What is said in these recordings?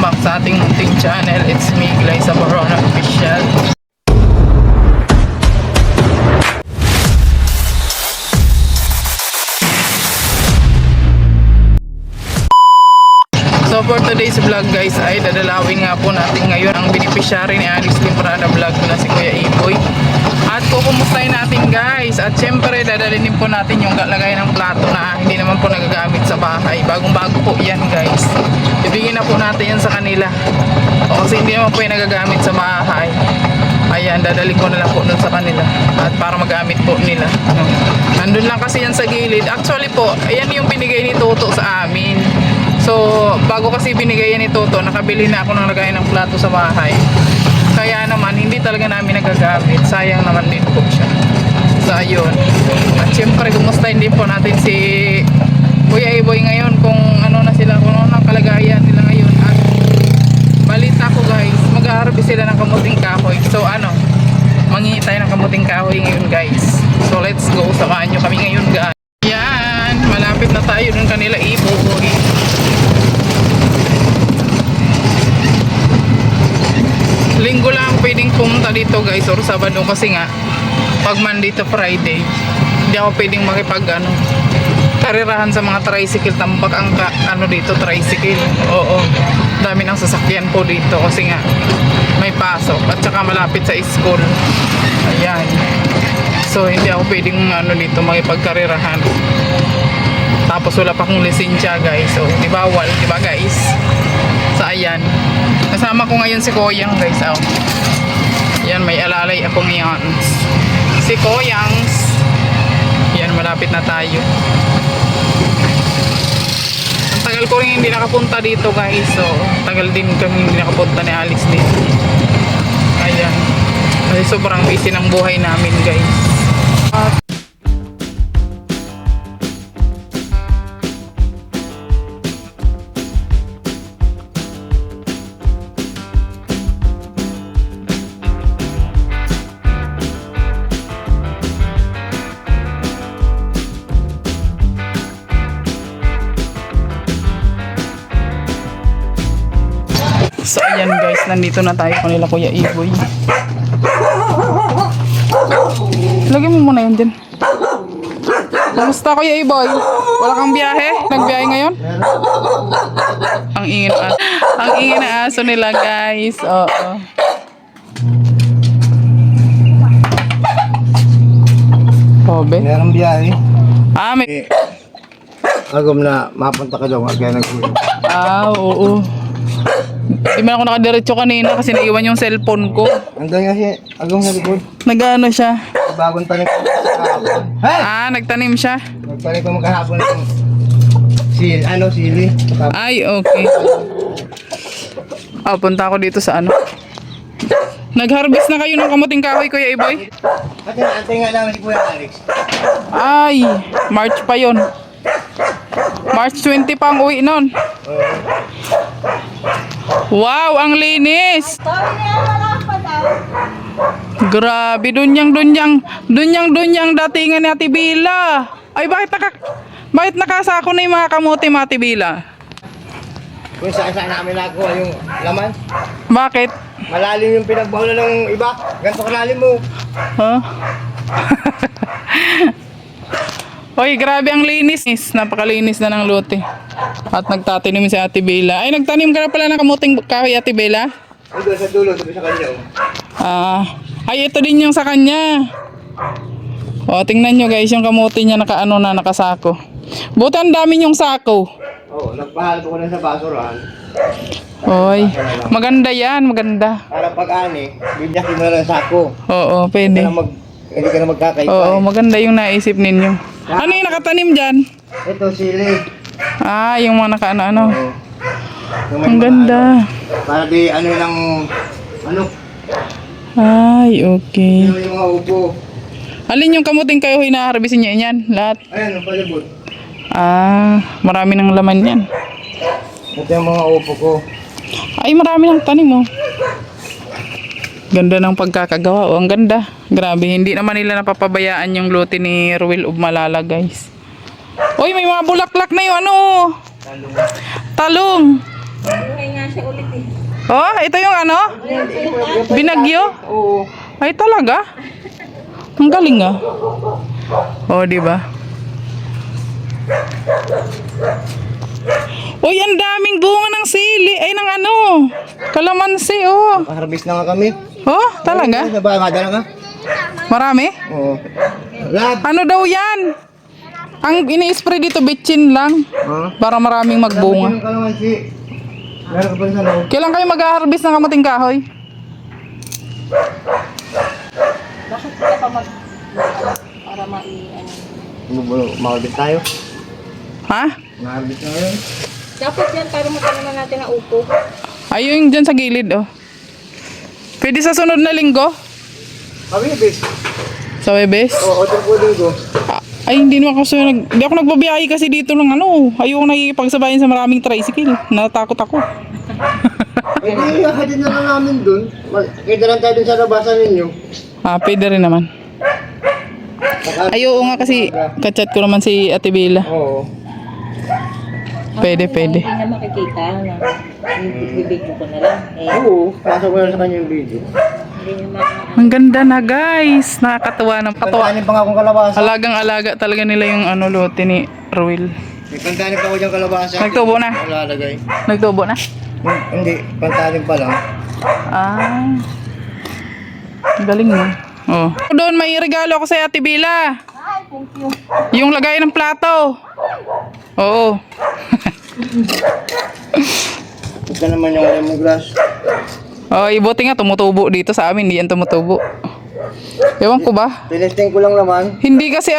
welcome back sa ating munting channel. It's me, Glyza Borona Official. So for today's vlog guys ay dadalawin nga po natin ngayon ang beneficiary ni Alice Limprada Vlog na si Kuya Iboy. At kukumustahin natin guys. At syempre dadalhin po natin yung lagayan ng plato na hindi naman po nagagamit sa bahay. Bagong bago po yan guys. Ibigin na po natin yan sa kanila. O kasi hindi naman po yung nagagamit sa bahay. Ayan, dadalhin ko na lang po dun sa kanila. At para magamit po nila. Nandun lang kasi yan sa gilid. Actually po, ayan yung binigay ni Toto sa amin. So, bago kasi binigay yan ni Toto, nakabili na ako ng lagayan ng plato sa bahay. Kaya naman, hindi talaga namin nagagamit. Sayang naman din po siya. So, ayun. At syempre, kumustahin din po natin si Kuya Iboy ngayon kung ano na sila, kung ano ang kalagayan nila ngayon. At balita ko guys, mag-aarbi sila ng kamuting kahoy. So, mangingi tayo ng kamuting kahoy ngayon guys. So, let's go. Samahan nyo kami ngayon guys. Yan, malapit na tayo ng kanila Iboy. Linggo lang pwedeng pumunta dito guys or Sabado kasi nga pag Monday to Friday hindi ako pwedeng karirahan sa mga tricycle. Tambak ang dito tricycle. Oo, dami ng sasakyan po dito kasi nga may pasok at saka malapit sa school. Ayan, so hindi ako pwedeng dito makipagkarirahan. Tapos wala pa akong lisensya guys, so di bawal, di ba guys? So ayan, kasama ko ngayon si Koyang guys. Yan, may alalay akong yan, si Koyangs. Yan, malapit na tayo. Ang tagal ko rin hindi nakapunta dito guys. So tagal din kami hindi nakapunta ni Alice dito. Ayan, kasi sobrang busy ng buhay namin guys. So ayan guys, nandito na tayo kanila Kuya Iboy. Lagyan mo muna yun din. Kamusta Kuya Iboy? Wala kang biyahe? Nagbiyahe ngayon? Ang ingin na aso nila guys. Oo. Pobe? Meron biyahe. May... Agom na mapunta ka daw, kaya nag-uwi. Oo. Di man ako nakadiretso kanina kasi naiwan yung cellphone ko. Andun nga siya, agom na likod. Nag-ano siya? Bagong tanim ko magkahapon. Hey! Nagtanim siya? Nagtanim ko magkahapon ng sili. Ay, okay. Punta ako dito sa Nag-harvest na kayo ng kamuting kahoy, Kuya Iboy? At antay nga naman si Kuya Alex. Ay, March pa yon. March 20 pa ang uwi nun. Wow, ang linis! Grabe, dunyang datingan ni Ate Bila. Ay, bakit nakasako na yung mga kamote, Ate Bila? Kung saan namin nakuha yung laman. Bakit? Malalim yung pinagbahulan ng iba. Ganito kalalim mo. Huh? Oy, grabe ang linis. Napakalinis na ng lote. At nagtatanim si Ate Bella. Ay, nagtanim ka na pala ng kamuting kahoy, Ate Bella? Ay, doon sa dulo, sabi sa kanya. Ay, ito din yung sa kanya. O, tingnan nyo guys, yung kamuti niya nakasako. Buti ang dami yung sako. Oo, nagpahal ko na sa basurahan. Oy, maganda yan, maganda. Para pag-ani, bibyakin mo na lang sako. Oo, pwede. Hindi ka na magkakaipay. Oo, maganda yung naisip ninyo. Ano yung nakatanim dyan? Ito, sili. Yung mga nakaano. Oo. Ang ganda. Para di Ay, okay. yung mga upo. Alin yung kamuting kayo hinaharbisin niya yan? Lahat? Ayan, ang palibot. Marami ng laman yan. Ito yung mga upo ko. Ay, marami ng tanim Ganda ng pagkakagawa. Ang ganda. Grabe, hindi naman nila napapabayaan yung lote ni Ruel of Malala, guys. Uy, may mga bulaklak na yung talong. siya ulit eh. Oh, ito yung ano? Binagyo? Oo. Ay, talaga? Ang galing ah. Oh, di ba? Uy, ang daming bunga ng sili. Ay, ng ano? Kalamansi, oh. Harvest na nga kami. Oh, talaga? Sa bahay, madala ka? Marami? Oo. Lab. Ano daw yan? Ang ini-spray dito, bitchin lang. Ha? Para maraming magbunga. Ang kalamansi. Meron ka pa rin sa loob. Kailan kayo mag-harvest ng kamuting kahoy? Bakit ka pa para Mag-harvest tayo. Ha? Mag-harvest na ngayon. Dapat yan para matanaman natin ang upo. Ayun dyan sa gilid, oh. Pwede sa sunod na linggo? Kami, bes. Sa Webes? Oo, otong puding ko. Ay, hindi naman kasi hindi ako nagbabiyahe kasi dito ng ano. Ayoko nakikipagsabayan sa maraming tricycle. Natakot ako. Eh, di, hatid na lang namin dun. Kita lang tayo dun sa labasan ninyo. Ah, pwede rin naman. Ay, oo nga kasi kachat ko naman si Ate Bella. Oo. Pwede. Hindi niya makikita na bibigyo ko na lang. Eh, Oo, pasok ko na sa kanya yung video. hindi niya Ang ganda na, guys. Nakakatuwa ng katuwa. Kantanin pa nga akong kalabasa. Alagang-alaga talaga nila yung ano lote ni Ruel. May kantanin pa ako dyan kalabasa. Nagtubo na. Lalagay. Nagtubo na. Hindi, kantanin pa lang. Ah. Ang galing mo. Oh. Doon may regalo ako sa Ate Bella. Ay, thank you. Yung lagay ng plato. Oo. Ito naman yung lemongrass. Oh, buti nga tumutubo dito sa amin, hindi yan tumutubo. Ewan ko ba? Tinesting ko lang naman. Hindi kasi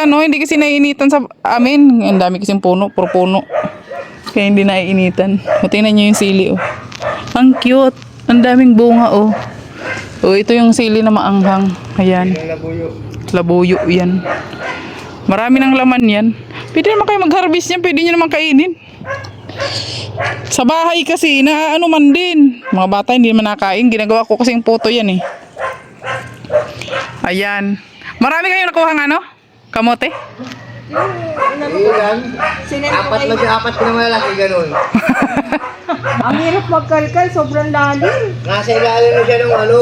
naiinitan sa amin. Ang dami kasing puno, puro puno. Kaya hindi naiinitan. O, tingnan nyo yung sili, oh. Ang cute. Ang daming bunga, oh. Oh, ito yung sili na maanghang. Ayan. Yung labuyo. Labuyo yan. Marami ng laman yan. Pwede naman kayo mag-harvest yan. Pwede nyo naman kainin. Sa bahay kasi, na ano man din. Mga bata hindi naman nakain. Ginagawa ko kasi yung puto yan eh. Ayan. Marami kayong nakuha ng ano? Kamote? Ilan? Apat na malalaki, ganun. Ang hirap magkalkal, sobrang lalim. Nasa ilalim na siya ng ano.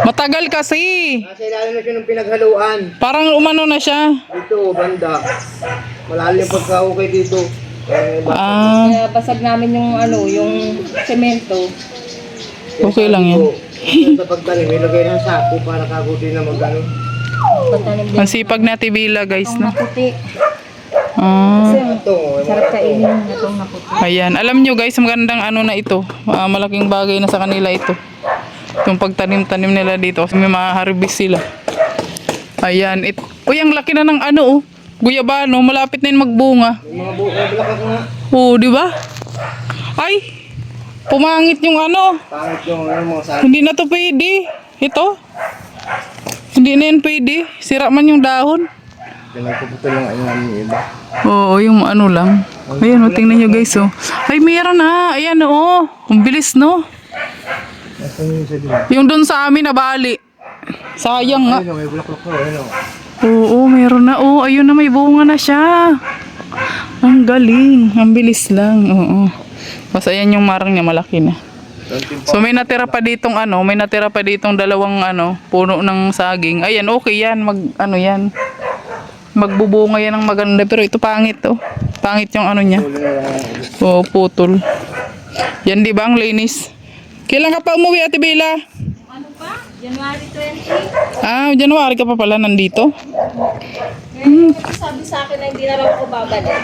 Matagal kasi. Nasa ilalim na siya ng pinaghaluan. Parang umano na siya. Dito, banda. Malalim yung pagkahukay dito. Eh, Ah, Kaya basag namin yung yung semento. okay lang yan. Sa pagtanim, ilagay ng sako para kagutin na mag-ano. Patanim din. Ang sipag na Tibila, guys, Itong na. naputi. Ah, Kasi Ito, sarap kainin itong naputi. ayan. Alam nyo, guys, magandang ano na ito. Malaking bagay na sa kanila ito. Yung pagtanim-tanim nila dito kasi may ma-harvest sila. Ayan. Uy, ang laki na ng ano, oh. Guyabano, malapit na yun magbunga. yung mga bulak ako nga. Oo, di ba? Ay, pumangit yung ano. Pangit yung ano, mga sako. Hindi na to pwede. Ito. Hindi na yan pwede. Sira man yung dahon. Pinagpuputol lang ang namin yung iba. Oo, yung ano lang. Ayan, oh, tingnan nyo guys, oh. Ay, meron na. Ayan, oh. Ang bilis, no? Nasaan yung isa dito? Yung doon sa amin, nabali. Sayang nga. Ayun, may bulak-bulak ko. Ayun, oh. Oo, meron na. Oh, ayun na, may bunga na siya. Ang galing. Ang bilis lang. Oo. Basta yan yung marang niya, malaki na. So may natira pa ditong dalawang puno ng saging. Ayan, okay yan. Yan. Magbubunga yan ng maganda. Pero ito pangit, oh. Pangit yung ano niya. Oo, putol. Yan, di ba ang linis? Kailan ka pa umuwi, Ate Bella? Ano pa? January 20. Ah, January ka pa pala nandito. Sabi sa akin na hindi na raw ako babalik.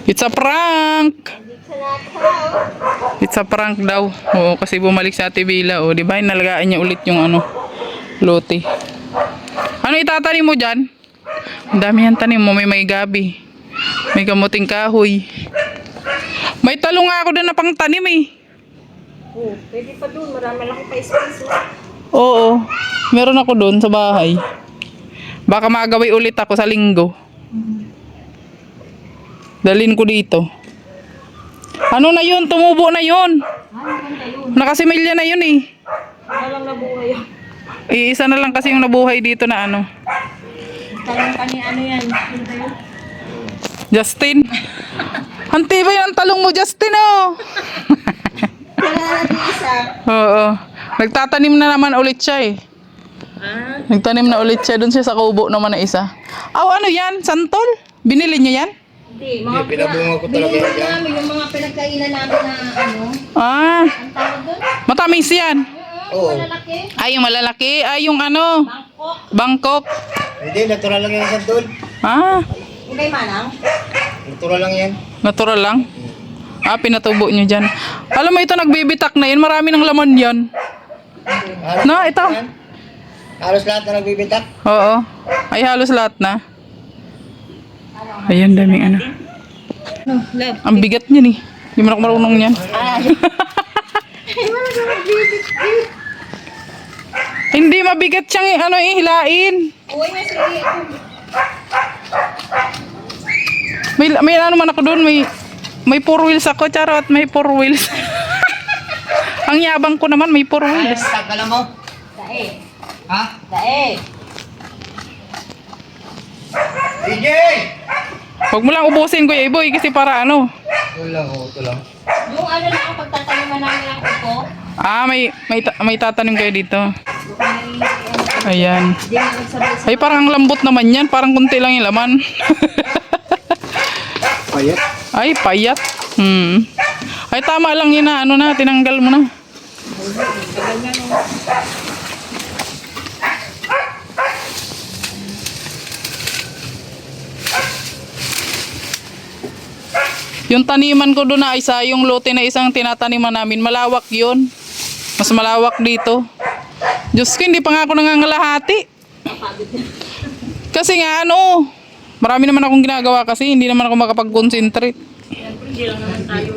It's a prank! Hindi ka na It's a prank daw. Oo, kasi bumalik sa Ate Bella. O, di ba? Nalagaan niya ulit yung lote. Ano itatanim mo dyan? Ang dami yan tanim mo. May gabi. May kamuting kahoy. May talong nga ako doon na pang tanim eh. Oh, pwede pa doon. Marami lang pa space. Oo. Meron ako doon sa bahay. Baka magaway ulit ako sa linggo. Dalhin ko dito. Ano na yun? Tumubo na yun. Nakasimilya na yun eh. Wala lang nabuhay yun. Iisa na lang kasi yung nabuhay dito na ano. Talong kani yan. Ano ba yun? Justin. Ang tibay ng talong mo, Justin, oh. Wala na isa. Oo. Nagtatanim na naman ulit siya eh. Ah, Nagtanim na ulit siya. Doon siya sa kubo naman na isa. Aw, ano yan? Santol? Binili niyo yan? hindi. Hindi, pinabunga ko talaga binili yan. namin yung mga pinagkainan namin na ano. Ah, Ang tawag doon? matamis yan. Oo. Malalaki. Ay, yung malalaki. Ay, yung ano? Bangkok. Bangkok. Hindi, natural lang yan sa tol. Ah, Yung kay Manang. Natural lang yan. natural lang. Ah, pinatubo nyo dyan. Alam mo, ito nagbibitak na yun. Marami ng laman yan. Halos No, lahat ito. yan. Halos lahat na nagbibitak. Oo. Ay, halos lahat na. Ayan, daming ano. No, love. Ang bigat niyan eh. Hindi mo na ako marunong yan. Hindi mabigat siyang ano hilain. Uy, may sige. May ano man ako doon, may 4 wheels ako, charot, may 4 wheels. Ang yabang ko naman, may 4 wheels. Tagalan mo. Dae. Ha? Dae. DJ! Huwag mo lang ubusin, Kuya Iboy, kasi para ano. Ito lang, ito lang. Yung ano lang ang pagtataniman namin ng upo. Ah, may tatanim kayo dito. Yung may Ayan. hindi na nagsabay. Ay, parang ang lambot naman yan. Parang kunti lang yung laman. Payat. Ay, payat. Ay, tama lang yun na. Ano na, tinanggal mo na. Yung taniman ko doon na isa, yung lote na isang tinataniman namin, malawak yun. Mas malawak dito. Diyos ko, hindi pa nga ako nangangalahati. Kasi nga ano, marami naman akong ginagawa kasi hindi naman ako makapag-concentrate. Hindi lang naman tayo.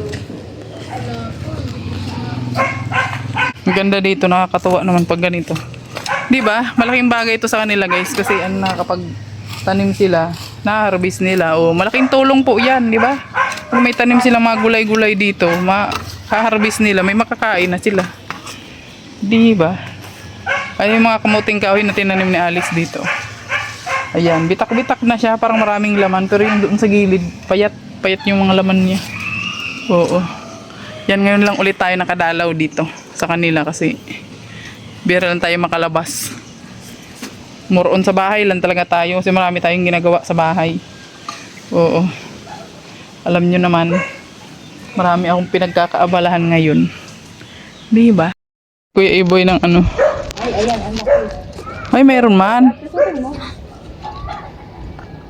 Ang ganda dito, nakakatuwa naman pag ganito. 'Di ba? Malaking bagay ito sa kanila, guys, kasi ano, nakakapag tanim sila, na-harvest nila. O malaking tulong po 'yan, 'di ba? Kung may tanim silang mga gulay-gulay dito, ma-harvest nila, may makakain na sila. 'Di ba? Ay, yung mga kamuting kahoy na tinanim ni Alice dito. Ayan, bitak-bitak na siya, parang maraming laman, pero yung doon sa gilid, payat yung mga laman niya. Oo. Yan, ngayon lang ulit tayo nakadalaw dito sa kanila kasi bira lang tayo makalabas. More on sa bahay lang talaga tayo kasi marami tayong ginagawa sa bahay. Oo. Alam nyo naman, marami akong pinagkakaabalahan ngayon. Di ba? Kuya Iboy ng ano. Ay, ayan, anak ko. Ay, meron man.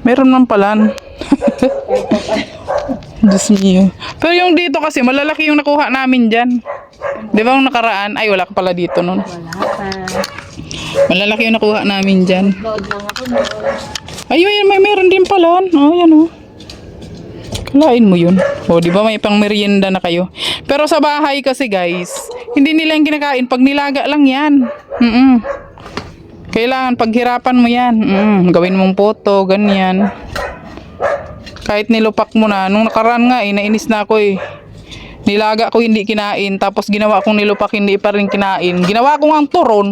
Meron man pala. Diyos mio. Pero yung dito kasi, malalaki yung nakuha namin dyan. Di ba yung nakaraan? Ay, wala ka pala dito nun. Wala pa. Malalaki yung nakuha namin dyan. Load lang ako noon. Ay, yun, may meron din pala. Oh, yan oh. Kalain mo yun. O, di ba may pang merienda na kayo? Pero sa bahay kasi, guys, hindi nila yung kinakain. Pag nilaga lang yan. Kailangan paghirapan mo yan. Gawin mong poto, ganyan. Kahit nilupak mo na. Nung nakaraan nga, nainis na ako eh. Nilaga ko hindi kinain. Tapos ginawa kong nilupak, hindi pa rin kinain. Ginawa ko nga ang turon.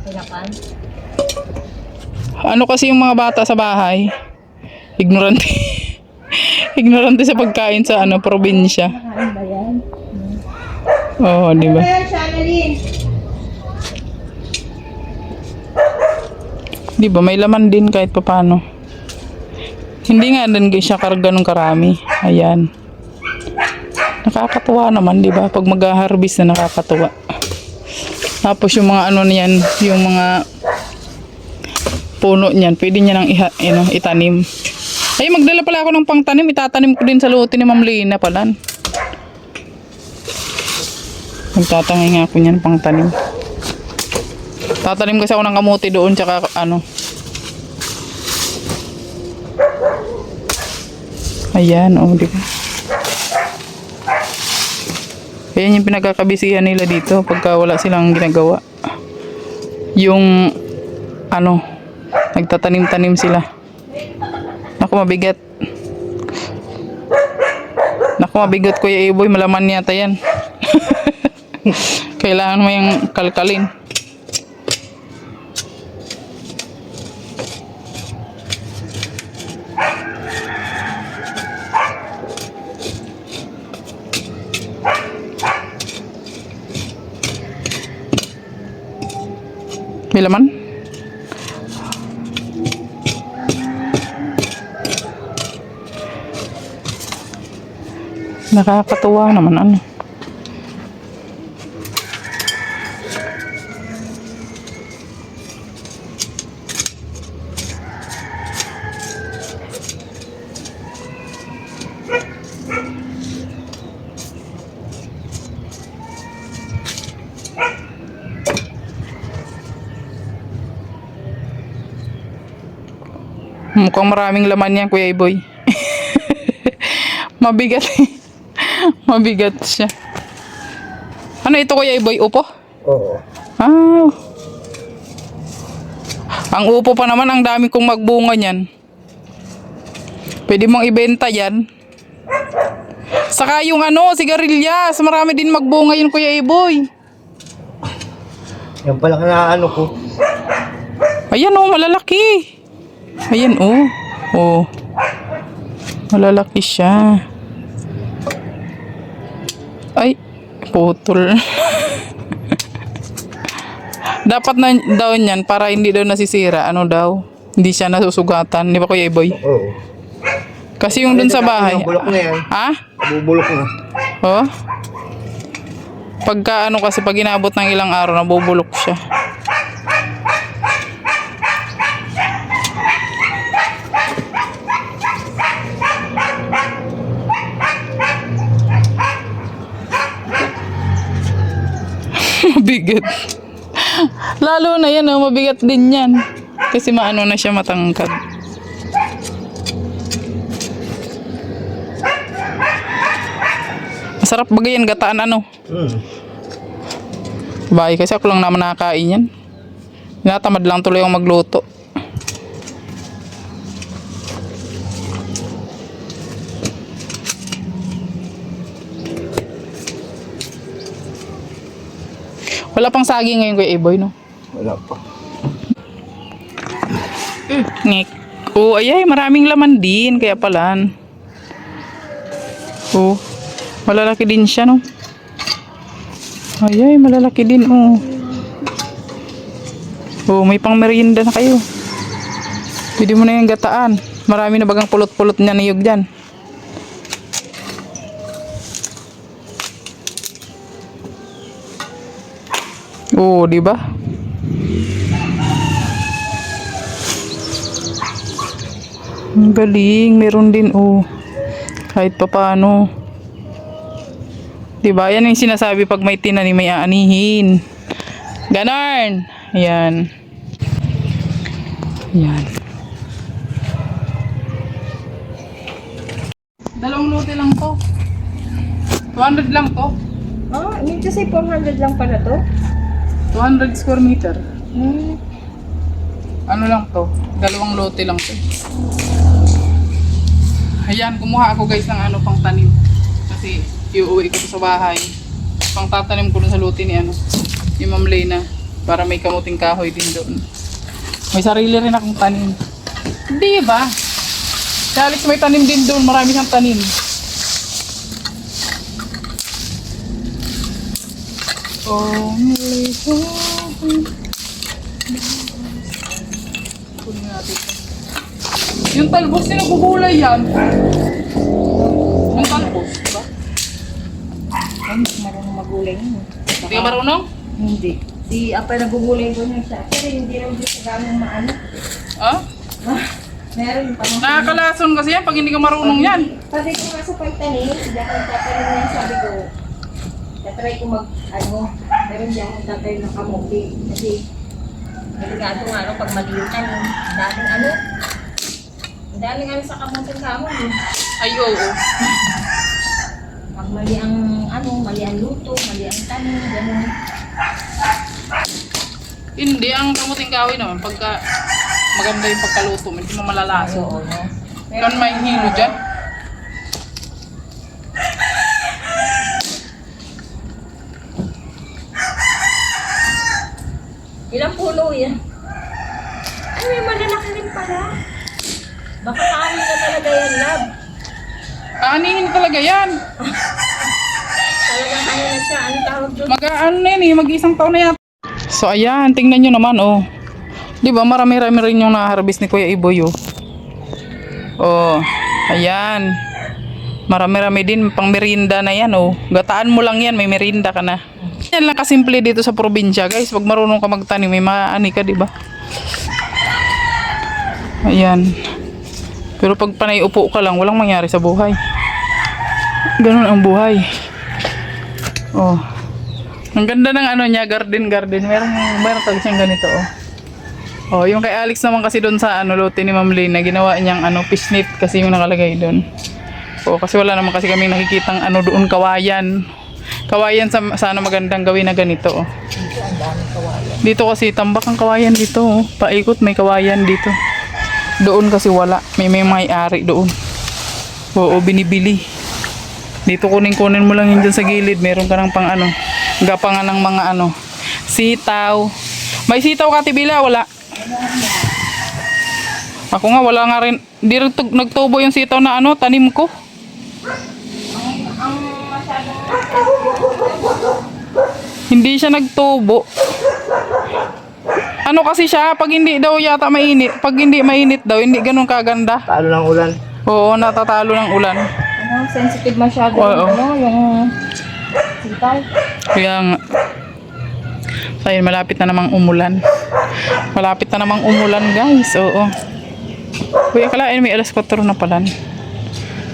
Pinapan. Ano kasi yung mga bata sa bahay? Ignorante. Ignorante sa pagkain sa ano, probinsya. Kain ba yan? Oo, di ba? Ayan, Channeline. Di ba may laman din kahit papaano. Hindi nga din siya karga ng karami. Ayan. Nakakatuwa naman, di ba? Pag mag-harvest na nakakatuwa. Tapos yung mga ano niyan, yung mga puno niyan, pwede niya nang itanim. Ay, magdala pala ako ng pangtanim. Itatanim ko din sa lote ni Ma'am Lina pala. Magtatangay nga ako niyan pangtanim. Tatanim kasi ako ng kamuti doon, tsaka ano. Ayan, oh, di ba? Ayan yung pinagkakabisihan nila dito pagka wala silang ginagawa. Yung, ano, nagtatanim-tanim sila. Naku, mabigat. Naku, mabigat, Kuya Iboy. Malaman yata yan. Kailangan mo yung kalkalin. May laman? Nakakatuwa naman ano. Mukhang maraming laman yan, Kuya Iboy. Mabigat. Mabigat siya. Ano ito, Kuya Iboy? Upo? Oo. Ah. Ang upo pa naman, ang dami kong magbunga niyan. Pwede mong ibenta yan. Saka yung ano, sigarilyas. Marami din magbunga yun, Kuya Iboy. Yan pala na ano ko. Ayan oh, malalaki. Ayan oh. Oh. Malalaki siya. Ay, putol. Dapat na daw niyan para hindi daw nasisira. Ano daw? Hindi siya nasusugatan. Di ba, Kuya Iboy? Oo. Kasi yung dun sa bahay. Yung bulok na yan. Ha? Bubulok na. Oh? Pagka ano kasi pag inabot ng ilang araw, nabubulok siya. Mabigat. Lalo na yan, oh, mabigat din yan. Kasi maano na siya, matangkad. Masarap bagay yan, gataan ano. Bahay kasi ako lang naman nakakain yan. Tinatamad lang tuloy ang magluto. Wala pang saging ngayon, Kuya Iboy, no? Wala pa. Ngik. Oh, ayay, maraming laman din, kaya pala. Oh, malalaki din siya, no? Ayay, malalaki din, oh. Oh, may pang merienda na kayo. Pwede mo na yung gataan. Marami na bagang pulot-pulot niya niyog dyan. Oh, di ba? Ang galing, meron din oh. Kahit papaano. Di ba? Yan yung sinasabi pag may tinanim may aanihin. Ganon. Ayan. Ayan. Dalawang lote lang to. 200 lang to. Ah, hindi kasi 400 lang pala to. 200 square meter. Hmm. Ano lang to? Dalawang lote lang to. Ayan, kumuha ako guys ng ano pang tanim. Kasi iuwi ko to sa bahay. Pang tatanim ko dun sa lote ni ano, ni Ma'am Lena. Para may kamuting kahoy din doon. May sarili rin akong tanim. Hindi ba? Si Alex may tanim din doon. Marami siyang tanim. Only hope. Kunin natin ito. Yung talbos, sinagugulay yan. Yung talbos, diba? Ay, hindi marunong magulay yun. Hindi ka marunong? Hindi. Si Apay nagugulay ko niya siya. Pero hindi rin siya gamang maano. Ah? Meron pa mga... Nakakalason kasi yan pag hindi ka marunong yan. Sabi ko nga sa pagtanim, hindi ako tatanim niya, sabi ko, tatry ko mag, ano, meron di akong tatanim ng kamote. Kasi, delikado nga, ano, pag mali yung tanim, daming ano, daming ano sa kamote kamote. Ay, oo. Pag mali ang, ano, mali ang luto, mali ang tanim, gano'n. Hindi, ang kamuting kahoy naman, pagka maganda yung pagkaluto, hindi mo malalaso. Oo, no? Kan may hilo dyan. Ilang puno yan? Ay, may malalaki rin pala. Baka kanin na talaga yan, love. Kaanihin talaga yan. Talagang ano na siya, ano tawag doon? Ano na yan eh, mag-isang taon na yata. So ayan, tingnan nyo naman oh. Di ba marami-rami rin yung na-harvest ni Kuya Iboy oh. Oh, ayan. Marami-rami din pang merinda na yan oh. Gataan mo lang yan, may merinda ka na. Yan lang kasimple dito sa probinsya guys. Pag marunong ka magtanim, may maani ka, di ba? Ayan. Pero pag panay upo ka lang, walang mangyari sa buhay. Ganun ang buhay. Oh. Ang ganda ng ano niya, garden. Meron talaga siyang ganito oh. Oh, yung kay Alex naman kasi doon sa ano lote ni Ma'am Lynn na ginawa niyang ano fishnet kasi yung nakalagay doon. Oh, kasi wala naman kasi kami nakikitang ano doon kawayan. Kawayan sa ano magandang gawin na ganito oh. Dito kasi tambak ang kawayan dito oh. Paikot may kawayan dito. Doon kasi wala. May may-ari doon. Oo, binibili. Dito kunin mo lang yun dyan sa gilid. Meron ka ng pang ano. Gapangan ng mga ano. Sitaw. May sitaw ka tibila? Wala. Ako nga wala nga rin. Di rin nagtubo yung sitaw na ano. Tanim ko. Hindi siya nagtubo. Ano kasi siya? Pag hindi daw yata mainit. Pag hindi mainit daw. Hindi ganun kaganda. Talo ng ulan. Oo, natatalo ng ulan. Ano, sensitive masyado Oo. yung sitaw. Kaya nga. So, ayun, malapit na namang umulan. Malapit na namang umulan, guys. Oo. Kuya, kalain may alas 4 na pala.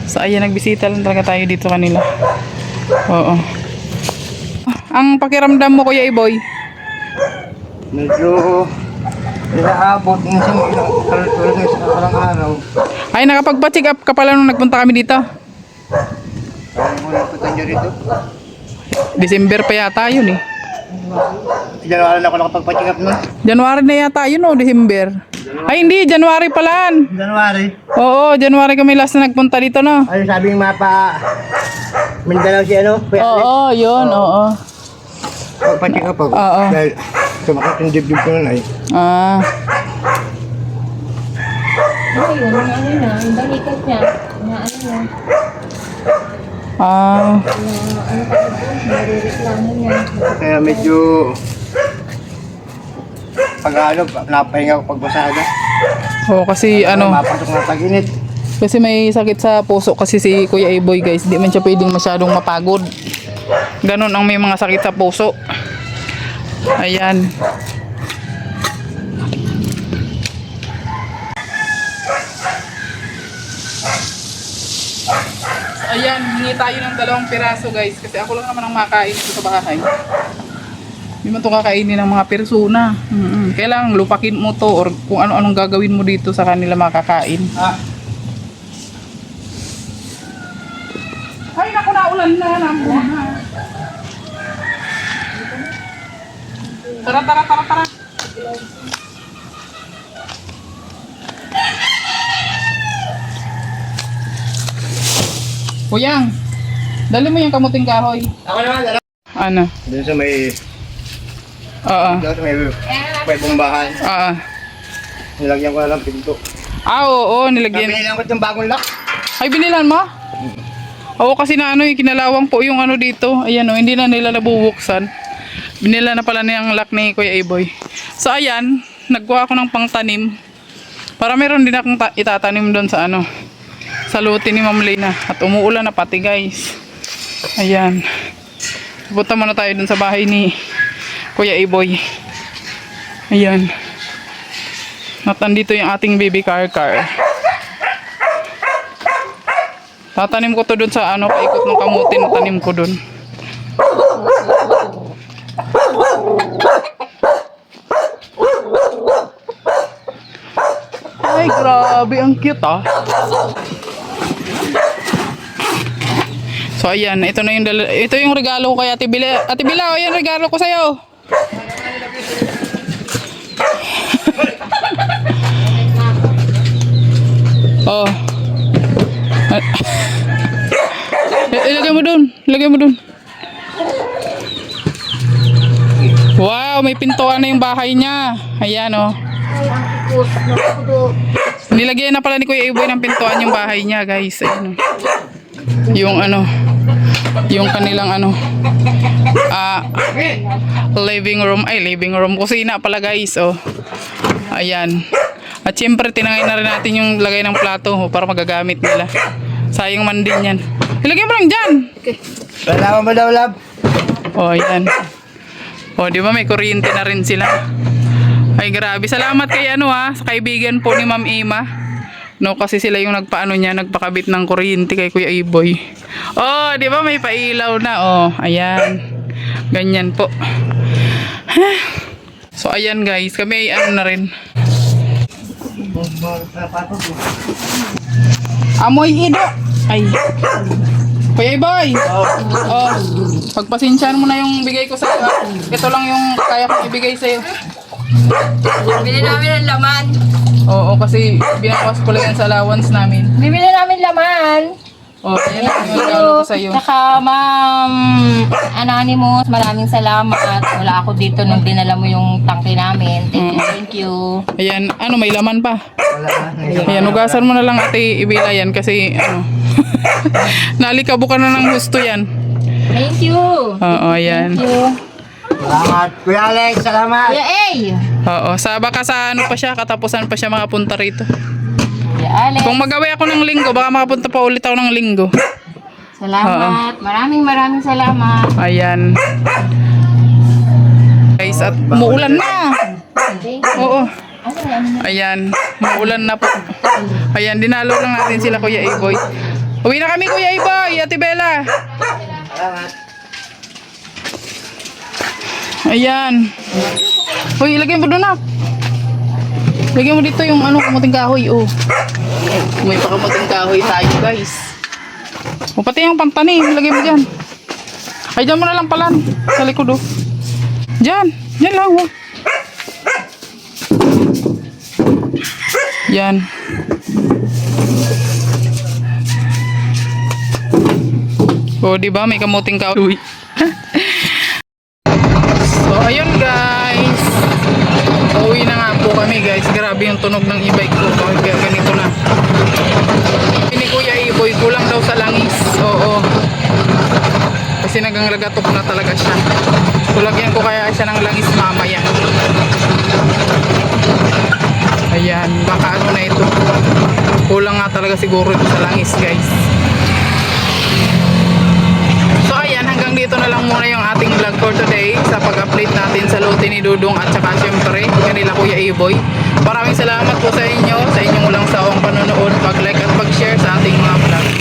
So, ayan, nagbisita lang talaga tayo dito kanila. Oo. Ang pakiramdam mo, Kuya Iboy? Medyo inaabot ng tulad ng isang araw. Ay, nakapagpa-check up ka pala nung nagpunta kami dito. Kaya mo napunta nyo rito. December pa yata yun eh. January na ako nakapagpa-check up nun. January na yata yun o December. Ay hindi, January pala. January. Oo, January kami last na nagpunta dito no. Ano sabi ng mapa? Mindanao si ano? Kuya Alex. Oo, yun, oo. Pagpa-check up ako. Oo. Dahil sumakit yung dibdib ko nun ay. Ah, Ano yun, yung ano na, yung balikat niya. Yung ano niya. ah. Yung ano pa doon, nare-reklamo niya. Kaya medyo pag ano, napahinga ko pagbasada. Oo, kasi ano, Mapasok na tag-init. kasi may sakit sa puso kasi si Kuya Iboy guys. Di man siya pwedeng masyadong mapagod. Ganon ang may mga sakit sa puso. Ayan. Ayan, hingi tayo ng 2 piraso guys. Kasi ako lang naman ang makain ito sa bahay. Hindi man ito kakainin ng mga persona. Kailangan lupakin mo to or kung ano-anong gagawin mo dito sa kanila makakain. Ay, naku, naulan na. Naambun na. Tara. Kuyang, dali mo yung kamuting kahoy. Ako naman, ano? Ano? Doon sa may, Oo. doon sa may bombahan. Oo. Nilagyan ko na lang pinto. Oo, nilagyan. Nabilihan ko itong bagong lock. Ay, binilan mo? Oo, kasi na ano, kinalawang po yung ano dito. Ayan o, hindi na nila nabubuksan. Binila na pala niyang lock ni Kuya Iboy. So, ayan, nagkuha ako ng pangtanim. Para meron din akong itatanim doon sa ano, sa lote ni Ma'am Lena. At umuulan na pati guys. Ayan. Punta muna tayo doon sa bahay ni Kuya Iboy. Ayan. At andito yung ating baby car. Tatanim ko to doon sa ano, paikot ng kamuti na tanim ko doon. Ay, grabe, ang cute ah. So ayan, ito na yung ito yung regalo ko kay Ate Bila. Ate Bila, ayan regalo ko sa'yo. Oh. Ilagay mo dun. Wow, may pintuan na yung bahay niya. Ayan oh. Nilagyan na pala ni Kuya Iboy ng pintuan yung bahay niya, guys. Ayan oh. Yung ano, yung kanilang ano, living room, kusina pala guys, oh. Ayan. At syempre, tinangay na rin natin yung lagay ng plato para magagamit nila. Sayang man din yan. Ilagay mo lang dyan. Salamat mo daw, love. Oh, ayan. Oh, di ba may kuryente na rin sila. Ay, grabe. Salamat kay sa kaibigan po ni Ma'am Ima. No, kasi sila yung nagpakabit ng kuryente kay Kuya Iboy. Oh, di ba may pailaw na? Oh, ayan. Ganyan po. So, ayan guys. Kami ay na rin. Amoy ido. Ay. Kuya Iboy. Oh. Pagpasensyahan mo na yung bigay ko sa iyo. Ito lang yung kaya kong ibigay sa iyo. Bili namin ng laman. Oo, kasi binawas ko lang yan sa allowance namin. Bibili namin laman. Oh, ayan lang yung regalo ko sa iyo. Saka, Ma'am Anonymous, maraming salamat. Wala ako dito nung dinala mo yung tangke namin. Thank you. Ayan, may laman pa. Wala na. Ayan, ugasan mo na lang ate Ibila yan kasi nalikabo ka na ng gusto yan. Thank you. Oo, ayan. Thank you. Salamat. Kuya Alex, salamat. Kuya A. Oo, baka sa pa siya, katapusan pa siya makapunta rito. Kuya Alex. Kung magawi ako ng linggo, baka makapunta pa ulit ako ng linggo. Salamat. Maraming salamat. Ayan. Guys, at muulan na. Thank you. Oo. Ano? Ayan, muulan na po. Ayan, dinalo lang natin sila Kuya Iboy. Uwi na kami Kuya Iboy, Ate Bella. Salamat. Ayan. Uy, ilagay mo doon na. Ilagay mo dito yung kamuting kahoy, oh. May pakamuting kahoy tayo, guys. O, pati yung pantani, ilagay mo dyan. Ay, dyan mo na lang palan. Sa likod, oh. Dyan lang, oh. Yan. O, diba? May kamuting kahoy. So, ayun guys. Uwi na nga po kami guys. Grabe yung tunog ng e-bike ko. Kaya ganito na. Ni Kuya Iboy, kulang daw sa langis. Oo. Kasi naganglagatok na talaga siya. Tulagyan ko kaya siya ng langis mamaya. Ayan. Baka na ito. Kulang nga talaga siguro ito sa langis guys. So ayan, hanggang dito na lang muna yung ating vlog for today sa pag-update natin sa lote ni Dudong at saka syempre kanila Kuya Iboy. Maraming salamat po sa inyo, sa inyong walang sawang panonood, pag-like at pag-share sa ating mga vlog.